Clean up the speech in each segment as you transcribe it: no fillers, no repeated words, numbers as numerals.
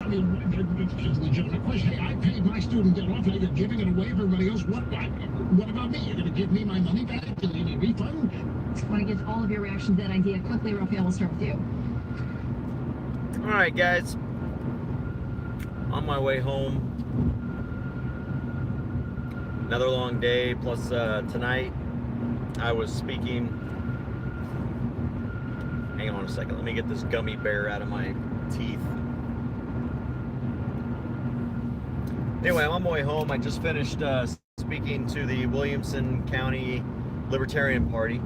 I mean, it's a legitimate question. Hey, I paid my student debt off. Now you're giving it away for everybody else. What about me? You're going to give me my money back? Do you need a refund? I want to get all of your reactions to that idea quickly. Raphael, we'll start with you. All right, guys. On my way home. Another long day. Plus, tonight I was speaking. Hang on a second. Let me get this gummy bear out of my teeth. Anyway, I'm on my way home. I just finished speaking to the Williamson County Libertarian Party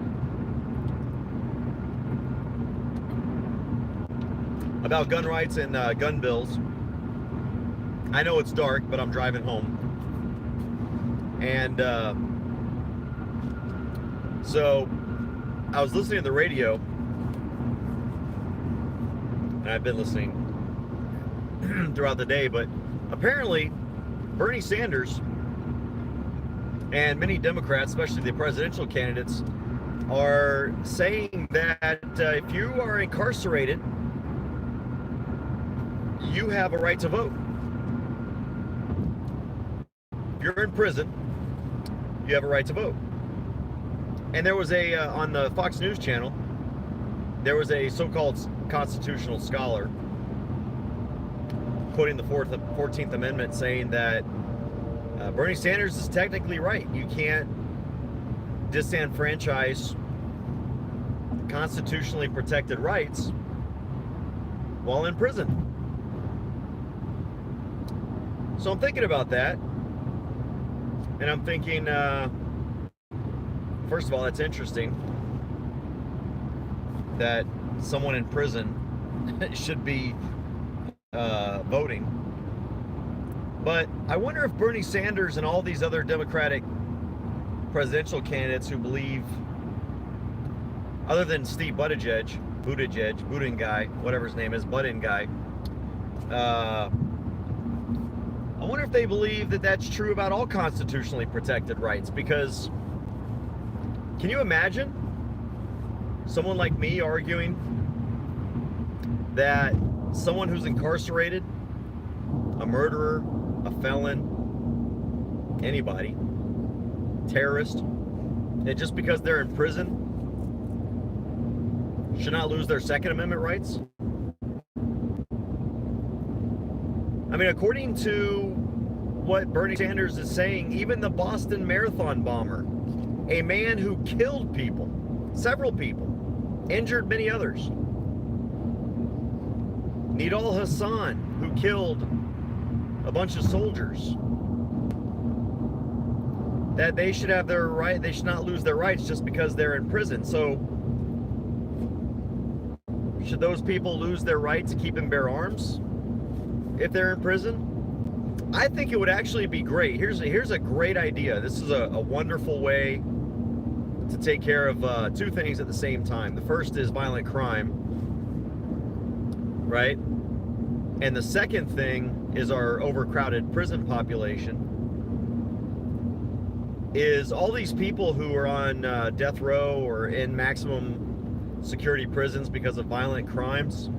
about gun rights and gun bills. I know it's dark, but I'm driving home. And so I was listening to the radio, and I've been listening throughout the day, but apparently Bernie Sanders and many Democrats, especially the presidential candidates, are saying that if you are incarcerated, you have a right to vote. If you're in prison, you have a right to vote. And there was a, on the Fox News channel, there was a so-called constitutional scholar quoting the 14th Amendment saying that Bernie Sanders is technically right. You can't disenfranchise constitutionally protected rights while in prison. So I'm thinking about that. And I'm thinking, first of all, it's interesting that someone in prison should be voting. But I wonder if Bernie Sanders and all these other Democratic presidential candidates who believe, other than Steve Buttigieg, whatever his name is, Buttin guy, I wonder if they believe that that's true about all constitutionally protected rights, because can you imagine someone like me arguing that someone who's incarcerated, a murderer, a felon, anybody, terrorist, that just because they're in prison should not lose their Second Amendment rights? I mean, according to what Bernie Sanders is saying, even the Boston Marathon bomber, a man who killed people, several people, injured many others, Nidal Hassan, who killed a bunch of soldiers, that they should have their right, they should not lose their rights just because they're in prison. So should those people lose their right to keep and bear arms if they're in prison? I think it would actually be great. Here's a great idea. This is a wonderful way to take care of two things at the same time. The first is violent crime, right? And the second thing is our overcrowded prison population. Is all these people who are on death row or in maximum security prisons because of violent crimes.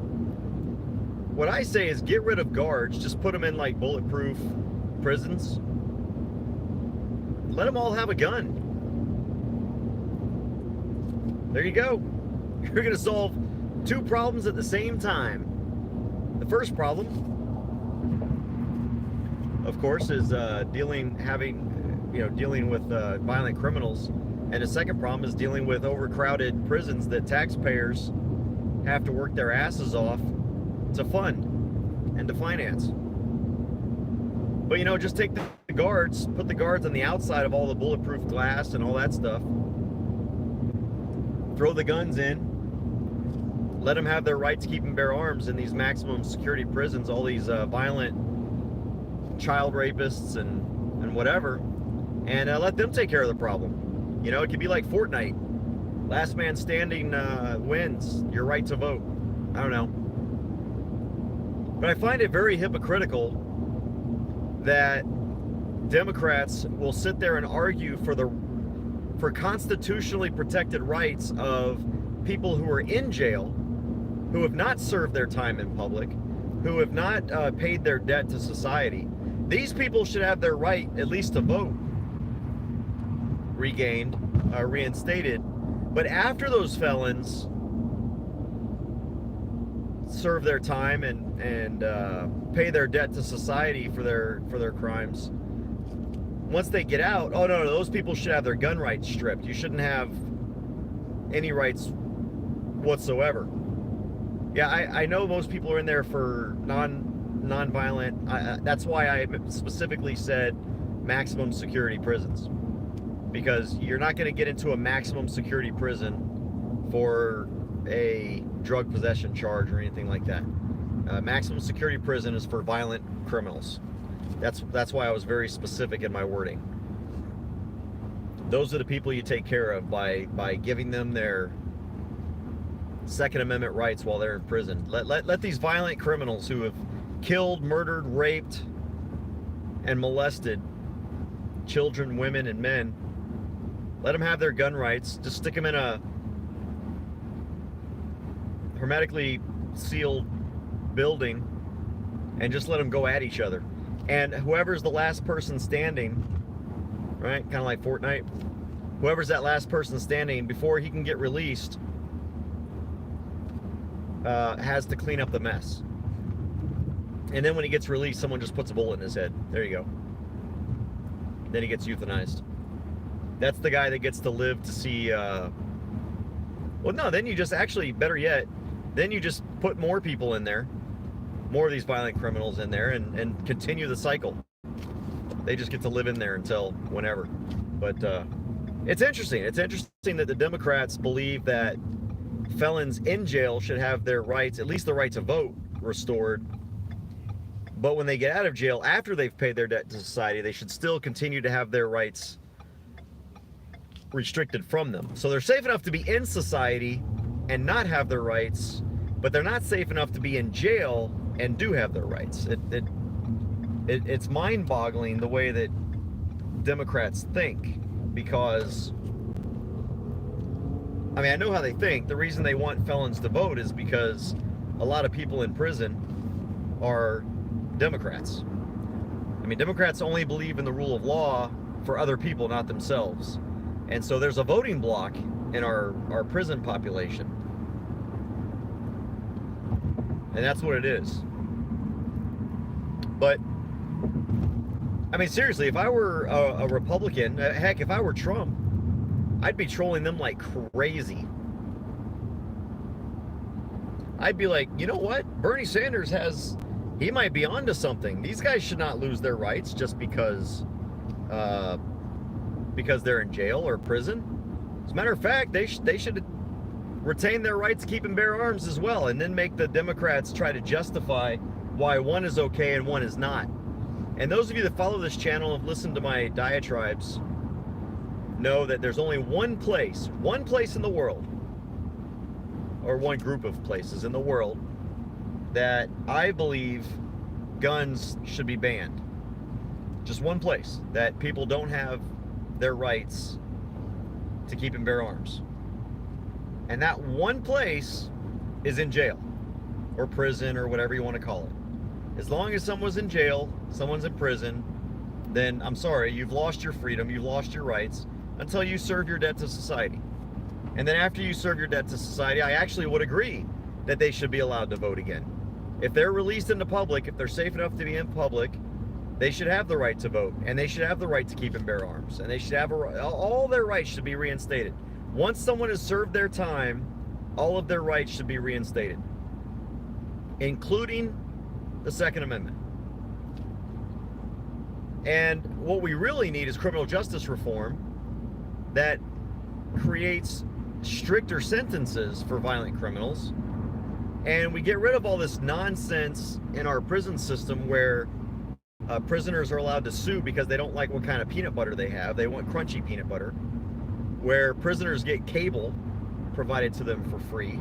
What I say is get rid of guards, just put them in like bulletproof prisons. Let them all have a gun. There you go. You're going to solve two problems at the same time. The first problem, of course, is dealing with violent criminals. And the second problem is dealing with overcrowded prisons that taxpayers have to work their asses off to fund and to finance. But just take the guards, put the guards on the outside of all the bulletproof glass and all that stuff. Throw the guns in. Let them have their right to keep and bear arms in these maximum security prisons, all these violent child rapists and whatever. And let them take care of the problem. It could be like Fortnite. Last man standing wins your right to vote. I don't know. But I find it very hypocritical that Democrats will sit there and argue for constitutionally protected rights of people who are in jail, who have not served their time in public, who have not paid their debt to society. These people should have their right, at least to vote, regained, reinstated. But after those felons serve their time and pay their debt to society for their crimes, once they get out, oh no, those people should have their gun rights stripped. You shouldn't have any rights whatsoever. Yeah, I know most people are in there for non-violent. That's why I specifically said maximum security prisons, because you're not going to get into a maximum security prison for a drug possession charge or anything like that. Maximum security prison is for violent criminals. That's why I was very specific in my wording. Those are the people you take care of by giving them their Second Amendment rights while they're in prison. Let these violent criminals who have killed, murdered, raped, and molested children, women, and men, let them have their gun rights. Just stick them in a hermetically sealed building and just let them go at each other. And whoever's the last person standing, right, kind of like Fortnite, whoever's that last person standing, before he can get released, has to clean up the mess. And then when he gets released, someone just puts a bullet in his head. There you go. Then he gets euthanized. That's the guy that gets to live to see, well, no, then you just actually, better yet, then you just put more people in there, more of these violent criminals in there, and continue the cycle. They just get to live in there until whenever. But it's interesting. It's interesting that the Democrats believe that felons in jail should have their rights, at least the right to vote, restored. But when they get out of jail, after they've paid their debt to society, they should still continue to have their rights restricted from them. So they're safe enough to be in society and not have their rights, but they're not safe enough to be in jail and do have their rights. It's mind-boggling the way that Democrats think, because I mean, I know how they think. The reason they want felons to vote is because a lot of people in prison are Democrats. I mean, Democrats only believe in the rule of law for other people, not themselves. And so there's a voting block in our prison population. And that's what it is. But, I mean, seriously, if I were a Republican, heck, if I were Trump, I'd be trolling them like crazy. I'd be like, you know what? Bernie Sanders he might be onto something. These guys should not lose their rights just because they're in jail or prison. As a matter of fact, they should retain their rights to keep and bear arms as well, and then make the Democrats try to justify why one is okay and one is not. And those of you that follow this channel and have listened to my diatribes know that there's only one place in the world, or one group of places in the world, that I believe guns should be banned. Just one place that people don't have their rights to keep and bear arms. And that one place is in jail or prison or whatever you want to call it. As long as someone's in jail, someone's in prison, then I'm sorry, you've lost your freedom, you've lost your rights until you serve your debt to society. And then after you serve your debt to society, I actually would agree that they should be allowed to vote again. If they're released into public, if they're safe enough to be in public, they should have the right to vote, and they should have the right to keep and bear arms, and they should have all their rights should be reinstated. Once someone has served their time, all of their rights should be reinstated, including the Second Amendment. And what we really need is criminal justice reform that creates stricter sentences for violent criminals, and we get rid of all this nonsense in our prison system where prisoners are allowed to sue because they don't like what kind of peanut butter they have. They want crunchy peanut butter. Where prisoners get cable provided to them for free.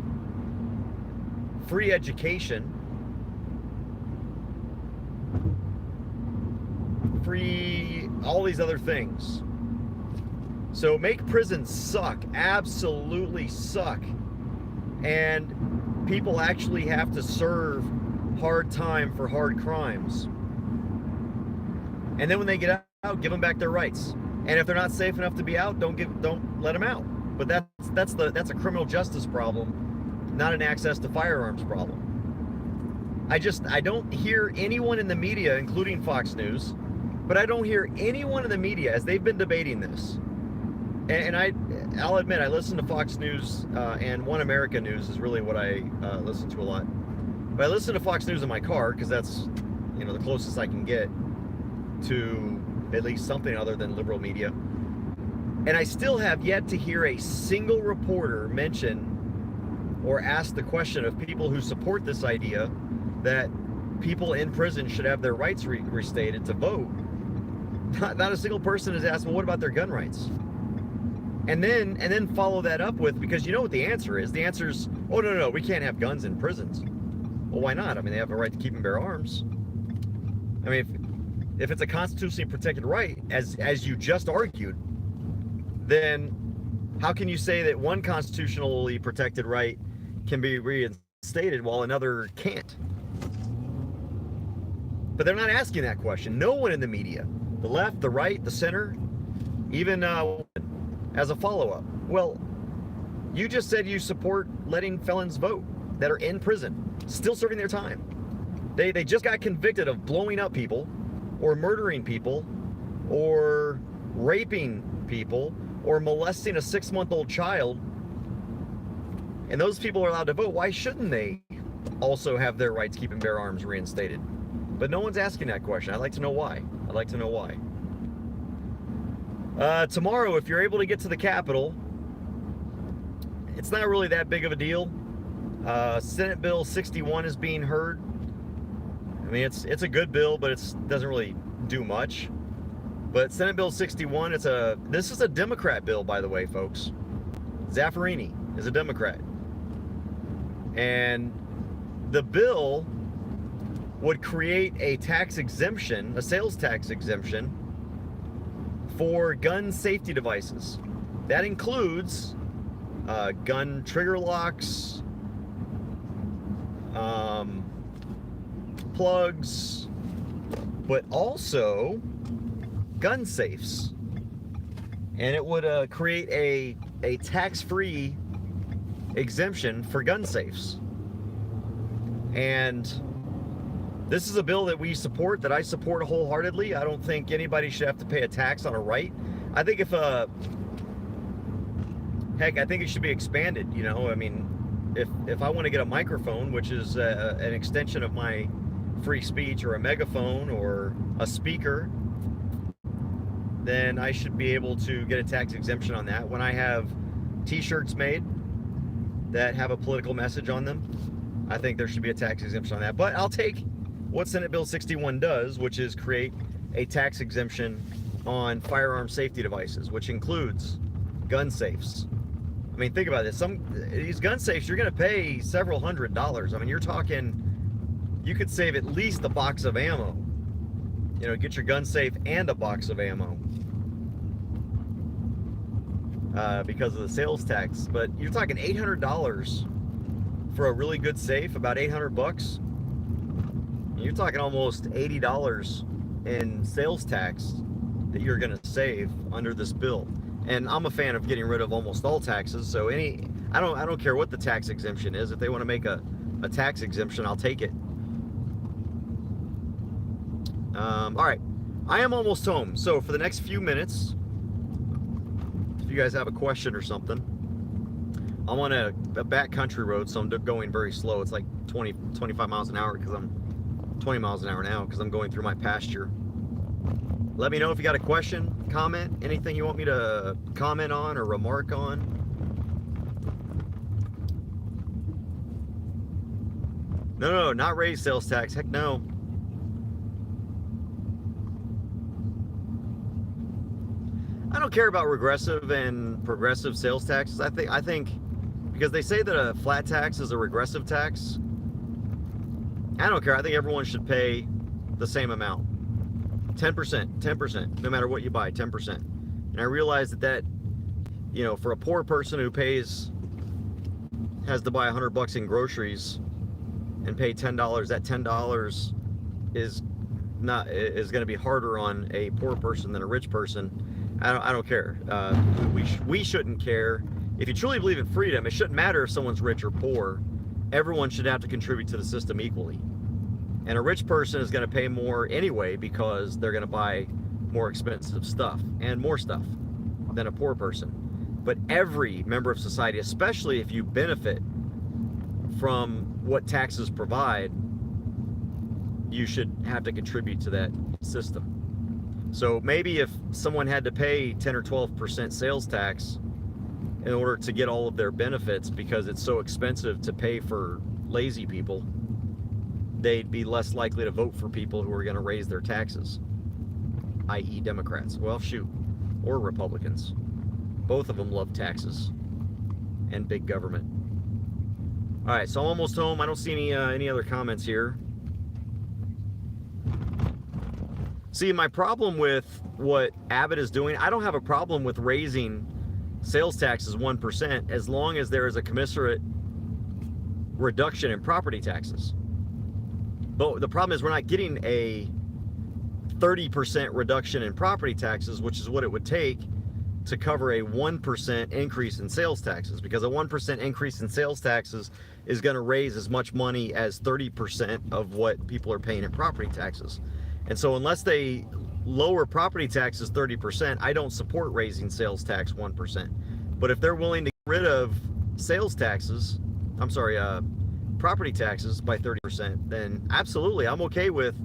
Free education. Free all these other things. So make prisons suck. Absolutely suck. And people actually have to serve hard time for hard crimes. And then when they get out, give them back their rights. And if they're not safe enough to be out, don't let them out. But that's a criminal justice problem, not an access to firearms problem. I don't hear anyone in the media, including Fox News, but I don't hear anyone in the media as they've been debating this. And I'll admit, I listen to Fox News and One America News is really what I listen to a lot. But I listen to Fox News in my car because that's, the closest I can get to at least something other than liberal media. And I still have yet to hear a single reporter mention or ask the question of people who support this idea that people in prison should have their rights restated to vote. Not a single person has asked, well, what about their gun rights? And then follow that up with, because you know what the answer is. The answer is, oh, no, we can't have guns in prisons. Well, why not? I mean, they have a right to keep and bear arms. I mean, if it's a constitutionally protected right, as you just argued, then how can you say that one constitutionally protected right can be reinstated while another can't? But they're not asking that question. No one in the media, the left, the right, the center, even as a follow-up. Well, you just said you support letting felons vote that are in prison, still serving their time. They just got convicted of blowing up people, or murdering people, or raping people, or molesting a 6-month-old child, and those people are allowed to vote. Why shouldn't they also have their right to keep and bear arms reinstated? But no one's asking that question. I'd like to know why. Tomorrow, if you're able to get to the Capitol, it's not really that big of a deal. Senate Bill 61 is being heard. I mean, it's a good bill, but it doesn't really do much. But Senate Bill 61, this is a Democrat bill, by the way, folks. Zaffirini is a Democrat. And the bill would create a tax exemption, a sales tax exemption, for gun safety devices. That includes gun trigger locks, plugs, but also gun safes. And it would create a tax-free exemption for gun safes. And this is a bill that we support, that I support wholeheartedly. I don't think anybody should have to pay a tax on a right. I think I think it should be expanded, I mean, if I want to get a microphone, which is an extension of my free speech, or a megaphone, or a speaker, then I should be able to get a tax exemption on that. When I have t-shirts made that have a political message on them, I think there should be a tax exemption on that. But I'll take what Senate Bill 61 does, which is create a tax exemption on firearm safety devices, which includes gun safes. I mean, think about this. These gun safes, you're going to pay several $100s. I mean, you're talking, you could save at least a box of ammo. Get your gun safe and a box of ammo because of the sales tax. But you're talking $800 for a really good safe, about $800. You're talking almost $80 in sales tax that you're going to save under this bill. And I'm a fan of getting rid of almost all taxes. So I don't care what the tax exemption is. If they want to make a tax exemption, I'll take it. All right, I am almost home. So for the next few minutes, if you guys have a question or something, I'm on a back country road, so I'm going very slow. It's like 25 miles an hour because I'm 20 miles an hour now because I'm going through my pasture. Let me know if you got a question, comment, anything you want me to comment on or remark on. No, not raise sales tax. Heck no. I don't care about regressive and progressive sales taxes. I think because they say that a flat tax is a regressive tax. I don't care. I think everyone should pay the same amount. 10%, no matter what you buy, 10%. And I realize that, for a poor person who has to buy $100 in groceries, and pay $10, that $10 is going to be harder on a poor person than a rich person. I don't care. We shouldn't care. If you truly believe in freedom, it shouldn't matter if someone's rich or poor. Everyone should have to contribute to the system equally. And a rich person is going to pay more anyway because they're going to buy more expensive stuff and more stuff than a poor person. But every member of society, especially if you benefit from what taxes provide, you should have to contribute to that system. So maybe if someone had to pay 10 or 12% sales tax in order to get all of their benefits because it's so expensive to pay for lazy people, they'd be less likely to vote for people who are going to raise their taxes, i.e. Democrats. Well, shoot, or Republicans. Both of them love taxes and big government. All right, so I'm almost home. I don't see any other comments here. See, my problem with what Abbott is doing, I don't have a problem with raising sales taxes 1% as long as there is a commensurate reduction in property taxes. But the problem is we're not getting a 30% reduction in property taxes, which is what it would take to cover a 1% increase in sales taxes, because a 1% increase in sales taxes is going to raise as much money as 30% of what people are paying in property taxes. And so unless they lower property taxes 30%, I don't support raising sales tax 1%. But if they're willing to get rid of sales taxes, property taxes by 30%, then absolutely, I'm okay with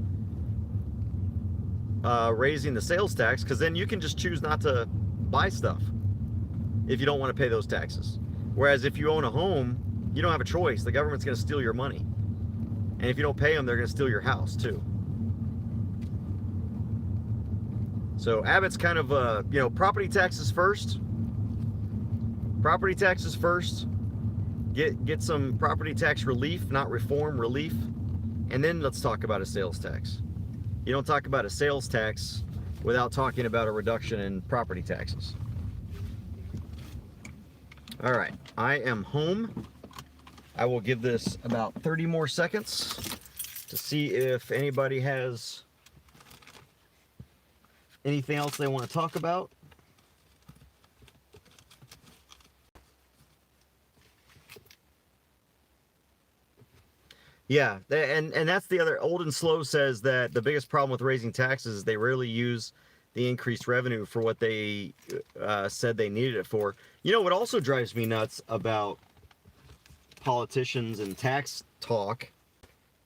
raising the sales tax, because then you can just choose not to buy stuff if you don't want to pay those taxes. Whereas if you own a home, you don't have a choice. The government's going to steal your money. And if you don't pay them, they're going to steal your house too. So Abbott's kind of, property taxes first. Property taxes first. Get some property tax relief, not reform, relief. And then let's talk about a sales tax. You don't talk about a sales tax without talking about a reduction in property taxes. All right, I am home. I will give this about 30 more seconds to see if anybody has anything else they want to talk about. Yeah, and that's the other. Old and Slow says that the biggest problem with raising taxes is they rarely use the increased revenue for what they said they needed it for. You know what also drives me nuts about politicians and tax talk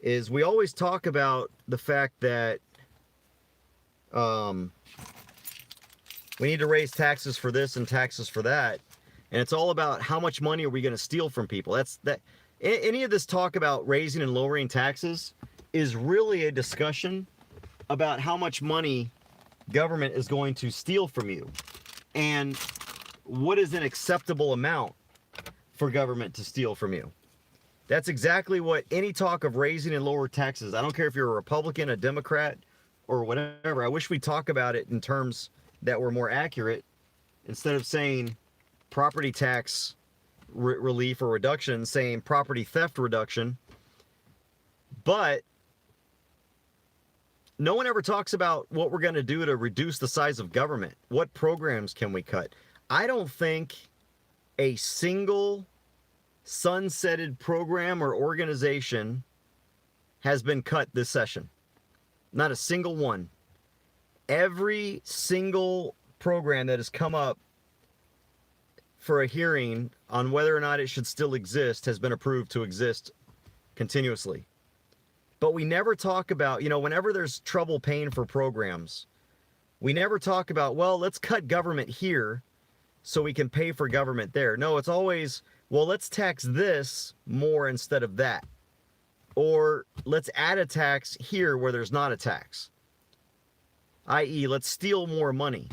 is we always talk about the fact that we need to raise taxes for this and taxes for that, and it's all about how much money are we going to steal from people. Any of this talk about raising and lowering taxes is really a discussion about how much money government is going to steal from you and what is an acceptable amount for government to steal from you. That's exactly what any talk of raising and lower taxes, I don't care if you're a Republican, a Democrat, or whatever. I wish we'd talk about it in terms that were more accurate instead of saying property tax relief or reduction, saying property theft reduction. But no one ever talks about what we're going to do to reduce the size of government. What programs can we cut? I don't think a single sunsetted program or organization has been cut this session. Not a single one. Every single program that has come up for a hearing on whether or not it should still exist has been approved to exist continuously. But we never talk about, whenever there's trouble paying for programs, we never talk about, well, let's cut government here so we can pay for government there. No, it's always, well, let's tax this more instead of that. Or let's add a tax here where there's not a tax. i.e., let's steal more money.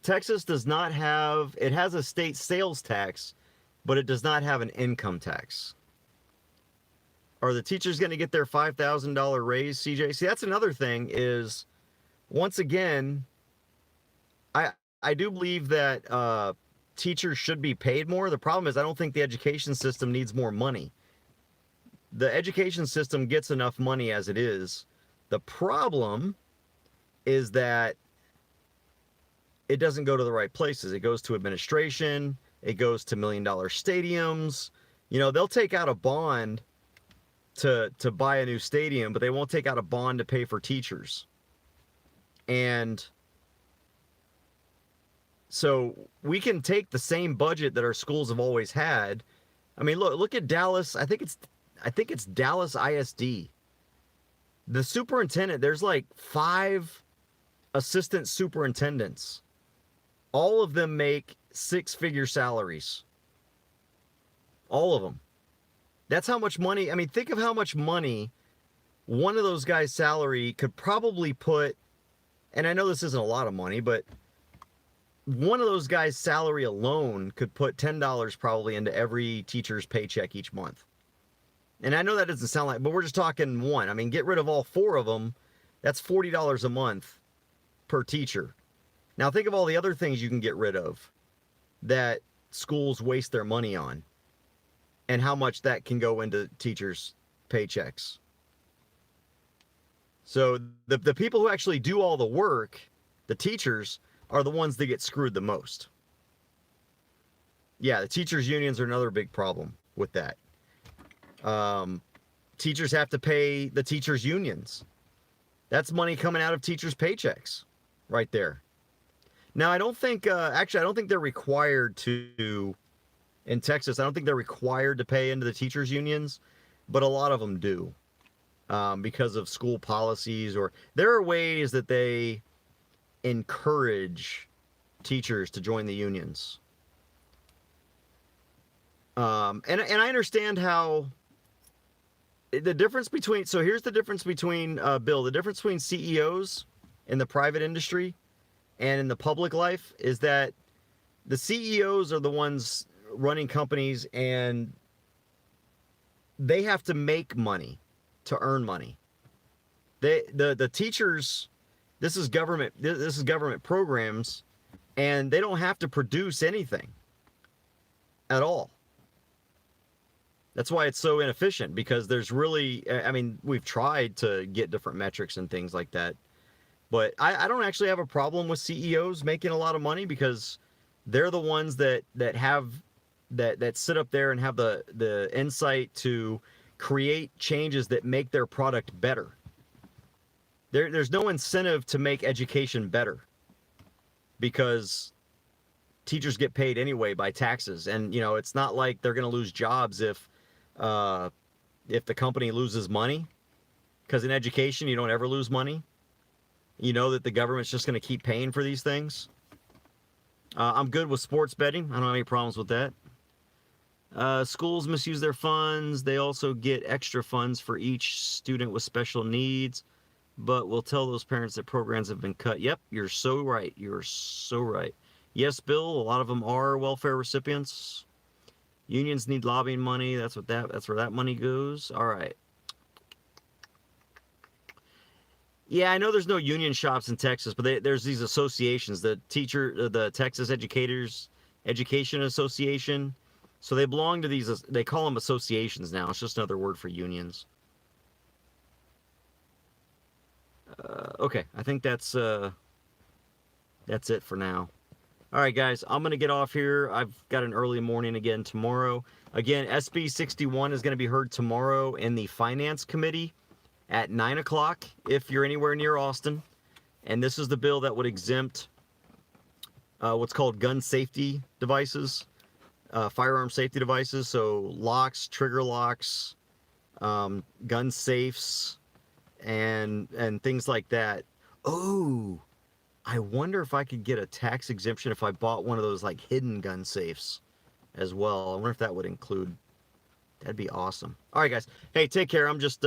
Texas does not have, it has a state sales tax, but it does not have an income tax. Are the teachers going to get their $5,000 raise, CJ? See, that's another thing is, once again, I do believe that teachers should be paid more. The problem is I don't think the education system needs more money. The education system gets enough money as it is. The problem is that it doesn't go to the right places. It goes to administration. It goes to $1 million stadiums. You know, they'll take out a bond to buy a new stadium, but they won't take out a bond to pay for teachers. And so we can take the same budget that our schools have always had. I mean, look at Dallas. I think it's Dallas ISD. The superintendent, there's like 5 assistant superintendents. All of them make 6-figure salaries. All of them. That's how much money. I mean, think of how much money one of those guys' salary could probably put, and I know this isn't a lot of money, but one of those guys' salary alone could put $10 probably into every teacher's paycheck each month. And I know that doesn't sound like, but we're just talking one. I mean, get rid of all 4 of them. That's $40 a month per teacher. Now think of all the other things you can get rid of that schools waste their money on, and how much that can go into teachers' paychecks. So the people who actually do all the work, the teachers, are the ones that get screwed the most. Yeah, the teachers' unions are another big problem with that. Teachers have to pay the teachers' unions. That's money coming out of teachers' paychecks right there. Now, I don't think, actually, I don't think they're required to, in Texas, I don't think they're required to pay into the teachers' unions, but a lot of them do, because of school policies, or there are ways that they encourage teachers to join the unions. And I understand how the difference between, so here's the difference between, Bill, the difference between CEOs in the private industry and in the public life is that the CEOs are the ones running companies, and they have to make money to earn money. The teachers, this is government programs, and they don't have to produce anything at all. That's why it's so inefficient, because there's really, I mean, we've tried to get different metrics and things like that, but I don't actually have a problem with CEOs making a lot of money, because they're the ones that sit up there and have the insight to create changes that make their product better. There's no incentive to make education better, because teachers get paid anyway by taxes, and you know, it's not like they're going to lose jobs if the company loses money, because in education you don't ever lose money. You know that the government's just going to keep paying for these things. I'm good with sports betting. I don't have any problems with that. Schools misuse their funds. They also get extra funds for each student with special needs, but we'll tell those parents that programs have been cut. Yep, you're so right. You're so right. Yes, Bill, a lot of them are welfare recipients. Unions need lobbying money. That's where that money goes. All right. Yeah, I know there's no union shops in Texas, but there's these associations, the Texas Education Association. So they belong to these, they call them associations now. It's just another word for unions. Okay, I think that's it for now. All right, guys, I'm going to get off here. I've got an early morning again tomorrow. Again, SB 61 is going to be heard tomorrow in the Finance Committee at 9 o'clock if you're anywhere near Austin. And this is the bill that would exempt what's called gun safety devices, firearm safety devices. So locks, trigger locks, gun safes, and things like that. Oh, I wonder if I could get a tax exemption if I bought one of those like hidden gun safes as well. I wonder if that would include, that'd be awesome. All right, guys. Hey, take care. I'm just